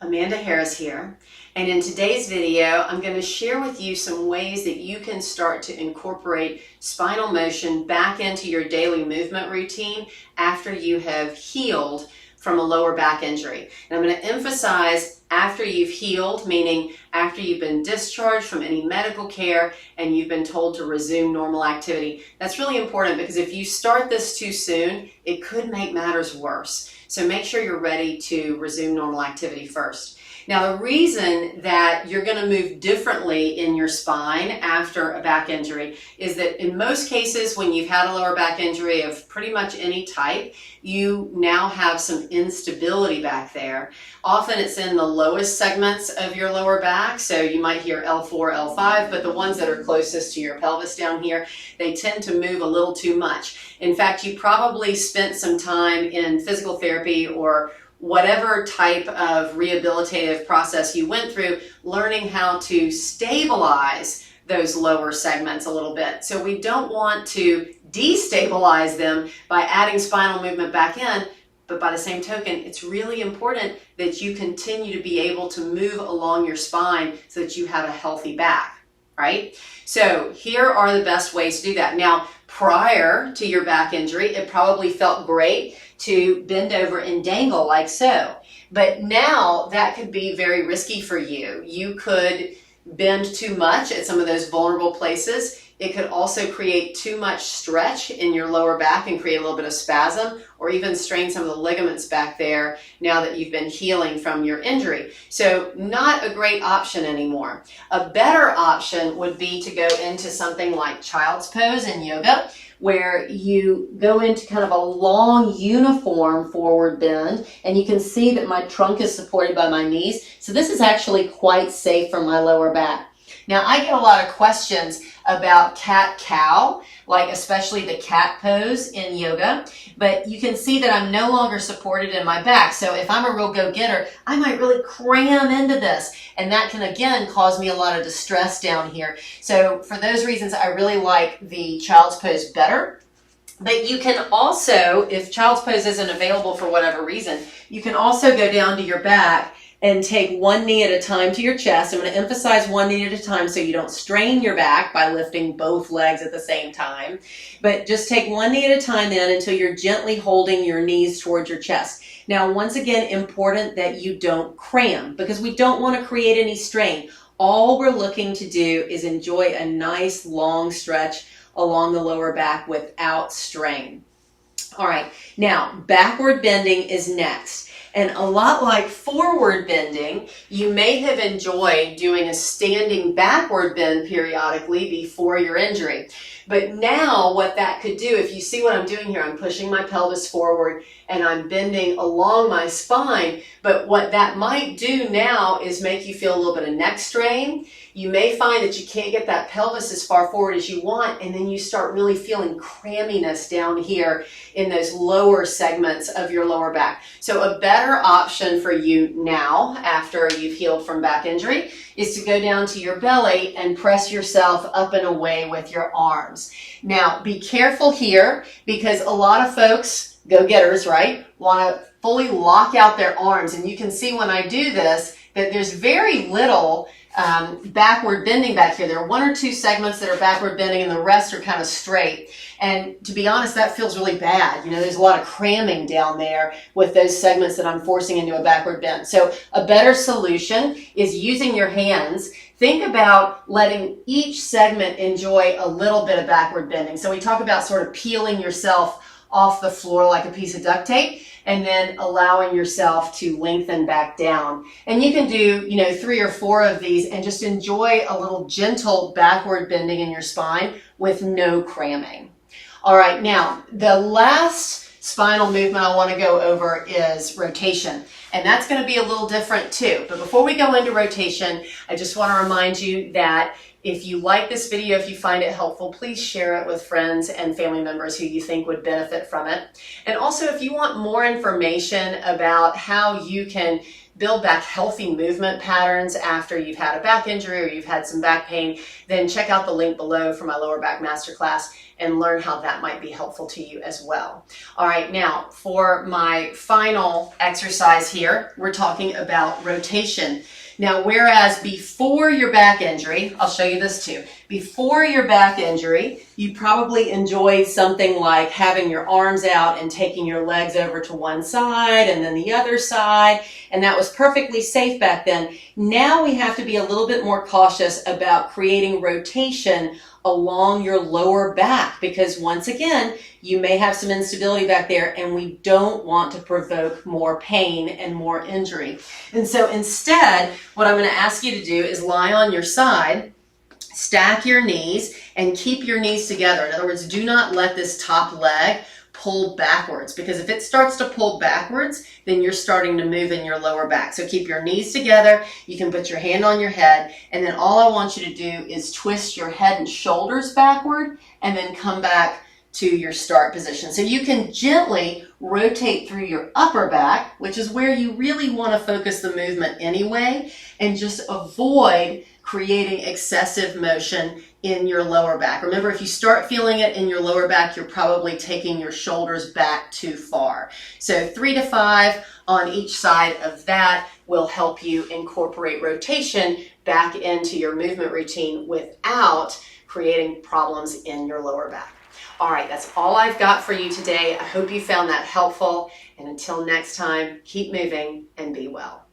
Amanda Harris here, and in today's video I'm going to share with you some ways that you can start to incorporate spinal motion back into your daily movement routine after you have healed from a lower back injury. And I'm going to emphasize after you've healed, meaning after you've been discharged from any medical care and you've been told to resume normal activity. That's really important because if you start this too soon, it could make matters worse. So make sure you're ready to resume normal activity first. Now, the reason that you're going to move differently in your spine after a back injury is that in most cases, when you've had a lower back injury of pretty much any type, you now have some instability back there. Often it's in the lowest segments of your lower back, so you might hear L4, L5, but the ones that are closest to your pelvis down here, they tend to move a little too much. In fact, you probably spent some time in physical therapy or whatever type of rehabilitative process you went through, learning how to stabilize those lower segments a little bit. So we don't want to destabilize them by adding spinal movement back in, but by the same token, it's really important that you continue to be able to move along your spine so that you have a healthy back, right? So here are the best ways to do that. Now, prior to your back injury, it probably felt great to bend over and dangle like so. But now that could be very risky for you. You could bend too much at some of those vulnerable places. It could also create too much stretch in your lower back and create a little bit of spasm or even strain some of the ligaments back there now that you've been healing from your injury. So not a great option anymore. A better option would be to go into something like child's pose in yoga, where you go into kind of a long uniform forward bend, and you can see that my trunk is supported by my knees. So this is actually quite safe for my lower back. Now, I get a lot of questions about cat-cow, like especially the cat pose in yoga, but you can see that I'm no longer supported in my back. So if I'm a real go-getter, I might really cram into this, and that can again cause me a lot of distress down here. So for those reasons, I really like the child's pose better. But you can also, if child's pose isn't available for whatever reason, you can also go down to your back and take one knee at a time to your chest. I'm going to emphasize one knee at a time so you don't strain your back by lifting both legs at the same time. But just take one knee at a time then until you're gently holding your knees towards your chest. Now, once again, important that you don't cram because we don't want to create any strain. All we're looking to do is enjoy a nice long stretch along the lower back without strain. All right, now backward bending is next. And a lot like forward bending, you may have enjoyed doing a standing backward bend periodically before your injury. But now what that could do, if you see what I'm doing here, I'm pushing my pelvis forward and I'm bending along my spine. But what that might do now is make you feel a little bit of neck strain. You may find that you can't get that pelvis as far forward as you want, and then you start really feeling cramminess down here in those lower segments of your lower back. So a better option for you now, after you've healed from back injury, is to go down to your belly and press yourself up and away with your arms. Now, be careful here because a lot of folks, go-getters, right, want to fully lock out their arms. And you can see when I do this that there's very little backward bending back here. There are one or two segments that are backward bending and the rest are kind of straight. And to be honest, that feels really bad. You know, there's a lot of cramming down there with those segments that I'm forcing into a backward bend. So a better solution is using your hands. Think about letting each segment enjoy a little bit of backward bending. So we talk about sort of peeling yourself off the floor like a piece of duct tape and then allowing yourself to lengthen back down. And you can do, 3 or 4 of these and just enjoy a little gentle backward bending in your spine with no cramming. All right, now the last spinal movement I want to go over is rotation. And that's going to be a little different too. But before we go into rotation, I just want to remind you that if you like this video, if you find it helpful, please share it with friends and family members who you think would benefit from it. And also, if you want more information about how you can build back healthy movement patterns after you've had a back injury or you've had some back pain, then check out the link below for my lower back masterclass. and learn how that might be helpful to you as well. All right, now for my final exercise here, we're talking about rotation. Now, whereas before your back injury, I'll show you this too. Before your back injury, you probably enjoyed something like having your arms out and taking your legs over to one side and then the other side, and that was perfectly safe back then. Now we have to be a little bit more cautious about creating rotation along your lower back, because once again, you may have some instability back there, and we don't want to provoke more pain and more injury. And so instead, what I'm going to ask you to do is lie on your side, stack your knees, and keep your knees together. In other words, do not let this top leg pull backwards, because if it starts to pull backwards, then you're starting to move in your lower back. So keep your knees together. You can put your hand on your head, and then all I want you to do is twist your head and shoulders backward and then come back to your start position. So you can gently rotate through your upper back, which is where you really want to focus the movement anyway, and just avoid creating excessive motion in your lower back. Remember, if you start feeling it in your lower back, you're probably taking your shoulders back too far. So 3 to 5 on each side of that will help you incorporate rotation back into your movement routine without creating problems in your lower back. All right, that's all I've got for you today. I hope you found that helpful. And until next time, keep moving and be well.